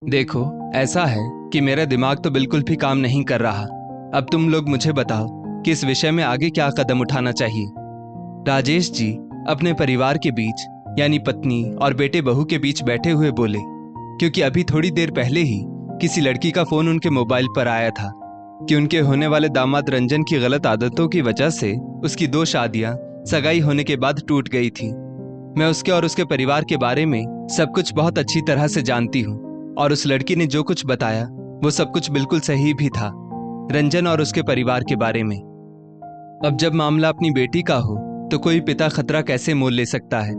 देखो, ऐसा है कि मेरा दिमाग तो बिल्कुल भी काम नहीं कर रहा। अब तुम लोग मुझे बताओ कि इस विषय में आगे क्या कदम उठाना चाहिए। राजेश जी अपने परिवार के बीच यानी पत्नी और बेटे बहू के बीच बैठे हुए बोले, क्योंकि अभी थोड़ी देर पहले ही किसी लड़की का फोन उनके मोबाइल पर आया था कि उनके होने वाले दामाद रंजन की गलत आदतों की वजह से उसकी 2 शादियां सगाई होने के बाद टूट गई थी। मैं उसके और उसके परिवार के बारे में सब कुछ बहुत अच्छी तरह से जानती हूँ और उस लड़की ने जो कुछ बताया वो सब कुछ बिल्कुल सही भी था रंजन और उसके परिवार के बारे में। अब जब मामला अपनी बेटी का हो तो कोई पिता खतरा कैसे मोल ले सकता है।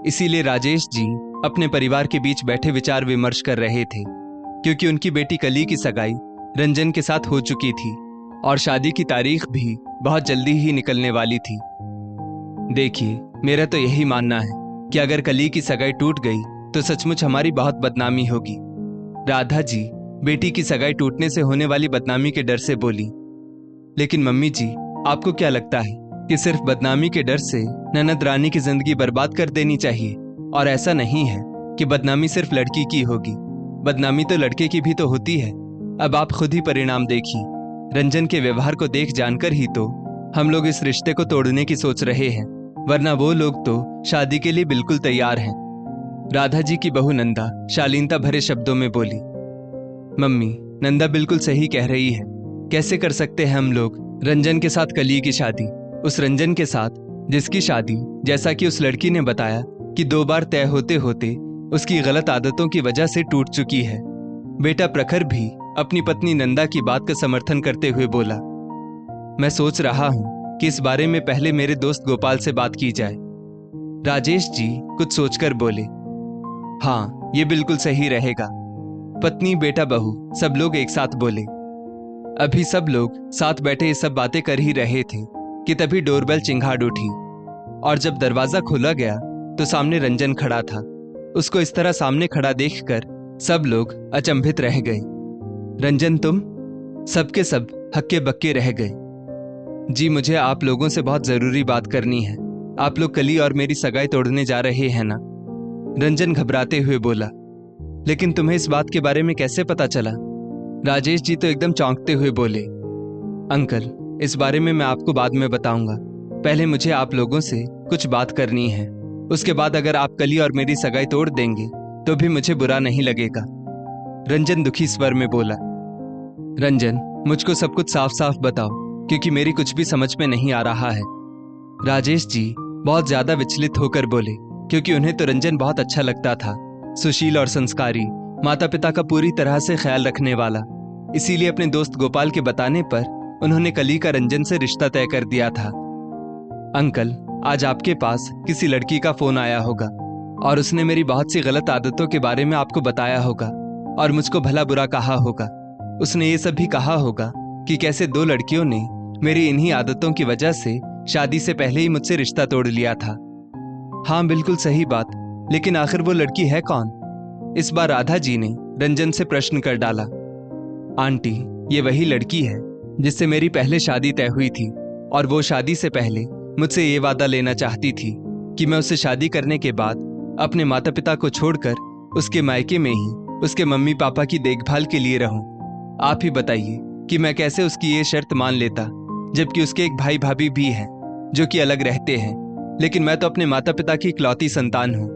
इसीलिए राजेश जी अपने परिवार के बीच बैठे विचार विमर्श कर रहे थे, क्योंकि उनकी बेटी कली की सगाई रंजन के साथ हो चुकी थी और शादी की तारीख भी बहुत जल्दी ही निकलने वाली थी। देखिए, मेरा तो यही मानना है कि अगर कली की सगाई टूट गई तो सचमुच हमारी बहुत बदनामी होगी। राधा जी बेटी की सगाई टूटने से होने वाली बदनामी के डर से बोली, लेकिन मम्मी जी, आपको क्या लगता है कि सिर्फ बदनामी के डर से ननद रानी की जिंदगी बर्बाद कर देनी चाहिए? और ऐसा नहीं है कि बदनामी सिर्फ लड़की की होगी, बदनामी तो लड़के की भी तो होती है। अब आप खुद ही परिणाम देखिए। रंजन के व्यवहार को देख जानकर ही तो हम लोग इस रिश्ते को तोड़ने की सोच रहे हैं, वरना वो लोग तो शादी के लिए बिल्कुल तैयार हैं। राधा जी की बहू नंदा शालीनता भरे शब्दों में बोली, मम्मी, नंदा बिल्कुल सही कह रही है। कैसे कर सकते हैं हम लोग रंजन के साथ कली की शादी, उस रंजन के साथ जिसकी शादी, जैसा कि उस लड़की ने बताया, कि 2 बार तय होते होते उसकी गलत आदतों की वजह से टूट चुकी है। बेटा प्रखर भी अपनी पत्नी नंदा की बात का समर्थन करते हुए बोला, मैं सोच रहा हूं कि इस बारे में पहले मेरे दोस्त गोपाल से बात की जाए। राजेश जी कुछ सोचकर बोले, हाँ, ये बिल्कुल सही रहेगा। पत्नी बेटा बहू सब लोग एक साथ बोले। अभी सब लोग साथ बैठे ये सब बातें कर ही रहे थे कि तभी डोरबेल चिंगाड़ उठी और जब दरवाजा खोला गया तो सामने रंजन खड़ा था। उसको इस तरह सामने खड़ा देखकर सब लोग अचंभित रह गए। रंजन तुम? सबके सब हक्के बक्के रह गए। जी, मुझे आप लोगों से बहुत जरूरी बात करनी है। आप लोग कली और मेरी सगाई तोड़ने जा रहे हैं ना? रंजन घबराते हुए बोला, लेकिन तुम्हें इस बात के बारे में कैसे पता चला? राजेश जी तो एकदम चौंकते हुए बोले, अंकल, इस बारे में मैं आपको बाद में बताऊंगा। पहले मुझे आप लोगों से कुछ बात करनी है। उसके बाद अगर आप कली और मेरी सगाई तोड़ देंगे तो भी मुझे बुरा नहीं लगेगा। रंजन दुखी स्वर में बोला, रंजन, मुझको सब कुछ साफ साफ बताओ, क्योंकि मेरी कुछ भी समझ में नहीं आ रहा है। राजेश जी बहुत ज्यादा विचलित होकर बोले, क्योंकि उन्हें तो रंजन बहुत अच्छा लगता था, सुशील और संस्कारी, माता पिता का पूरी तरह से ख्याल रखने वाला। इसीलिए अपने दोस्त गोपाल के बताने पर उन्होंने कली का रंजन से रिश्ता तय कर दिया था। अंकल, आज आपके पास किसी लड़की का फोन आया होगा और उसने मेरी बहुत सी गलत आदतों के बारे में आपको बताया होगा और मुझको भला बुरा कहा होगा। उसने ये सब भी कहा होगा कि कैसे 2 लड़कियों ने मेरी इन्हीं आदतों की वजह से शादी से पहले ही मुझसे रिश्ता तोड़ लिया था। हाँ, बिल्कुल सही बात, लेकिन आखिर वो लड़की है कौन? इस बार राधा जी ने रंजन से प्रश्न कर डाला। आंटी, ये वही लड़की है जिससे मेरी पहले शादी तय हुई थी और वो शादी से पहले मुझसे ये वादा लेना चाहती थी कि मैं उससे शादी करने के बाद अपने माता पिता को छोड़कर उसके मायके में ही उसके मम्मी पापा की देखभाल के लिए रहूं। आप ही बताइए कि मैं कैसे उसकी ये शर्त मान लेता, जबकि उसके एक भाई भाभी भी हैं जो कि अलग रहते हैं, लेकिन मैं तो अपने माता पिता की इकलौती संतान हूँ।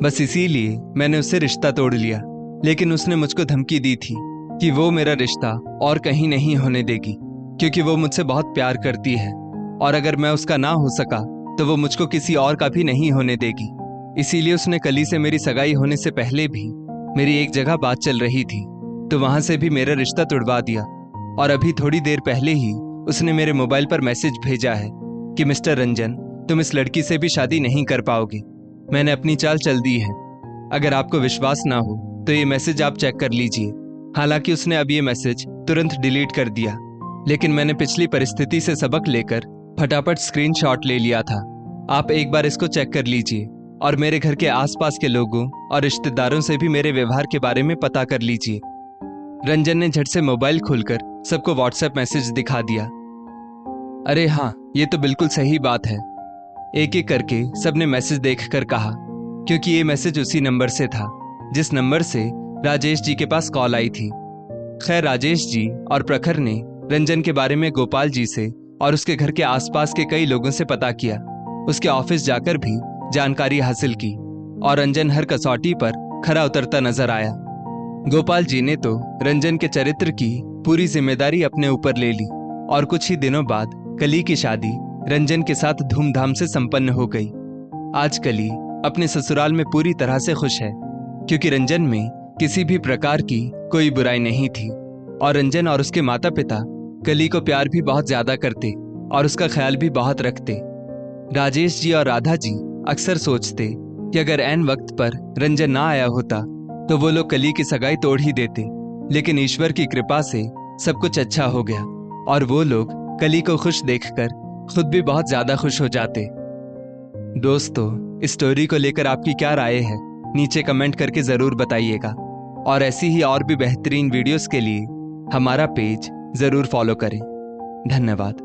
बस इसीलिए मैंने उससे रिश्ता तोड़ लिया, लेकिन उसने मुझको धमकी दी थी कि वो मेरा रिश्ता और कहीं नहीं होने देगी, क्योंकि वो मुझसे बहुत प्यार करती है और अगर मैं उसका ना हो सका तो वो मुझको किसी और का भी नहीं होने देगी। इसीलिए उसने कली से मेरी सगाई होने से पहले भी मेरी एक जगह बात चल रही थी तो वहां से भी मेरा रिश्ता तुड़वा दिया और अभी थोड़ी देर पहले ही उसने मेरे मोबाइल पर मैसेज भेजा है कि मिस्टर रंजन, तुम इस लड़की से भी शादी नहीं कर पाओगे। मैंने अपनी चाल चल दी है। अगर आपको विश्वास ना हो तो ये मैसेज आप चेक कर लीजिए। हालांकि उसने अब ये मैसेज तुरंत डिलीट कर दिया, लेकिन मैंने पिछली परिस्थिति से सबक लेकर फटाफट स्क्रीनशॉट ले लिया था। आप एक बार इसको चेक कर लीजिए और मेरे घर के आसपास के लोगों और रिश्तेदारों से भी मेरे व्यवहार के बारे में पता कर लीजिए। रंजन ने झट से मोबाइल खोलकर सबको व्हाट्सएप मैसेज दिखा दिया। अरे हाँ, ये तो बिल्कुल सही बात है, एक एक करके सबने मैसेज देखकर कहा, क्योंकि ये मैसेज उसी नंबर से था जिस नंबर से राजेश जी के पास कॉल आई थी। खैर, राजेश जी और प्रखर ने रंजन के बारे में गोपाल जी से और उसके घर के आसपास के कई लोगों से पता किया। उसके ऑफिस जाकर भी जानकारी हासिल की और रंजन हर कसौटी पर खरा उतरता नजर आया। गोपाल जी ने तो रंजन के चरित्र की पूरी जिम्मेदारी अपने ऊपर ले ली और कुछ ही दिनों बाद कली की शादी रंजन के साथ धूमधाम से संपन्न हो गई। आज कली अपने ससुराल में पूरी तरह से खुश है, क्योंकि रंजन में किसी भी प्रकार की कोई बुराई नहीं थी और रंजन और उसके माता पिता कली को प्यार भी बहुत ज्यादा करते और उसका ख्याल भी बहुत रखते। राजेश जी और राधा जी अक्सर सोचते कि अगर ऐन वक्त पर रंजन ना आया होता तो वो लोग कली की सगाई तोड़ ही देते, लेकिन ईश्वर की कृपा से सब कुछ अच्छा हो गया और वो लोग कली को खुश देखकर खुद भी बहुत ज्यादा खुश हो जाते। दोस्तों, इस स्टोरी को लेकर आपकी क्या राय है, नीचे कमेंट करके जरूर बताइएगा और ऐसी ही और भी बेहतरीन वीडियोस के लिए हमारा पेज जरूर फॉलो करें। धन्यवाद।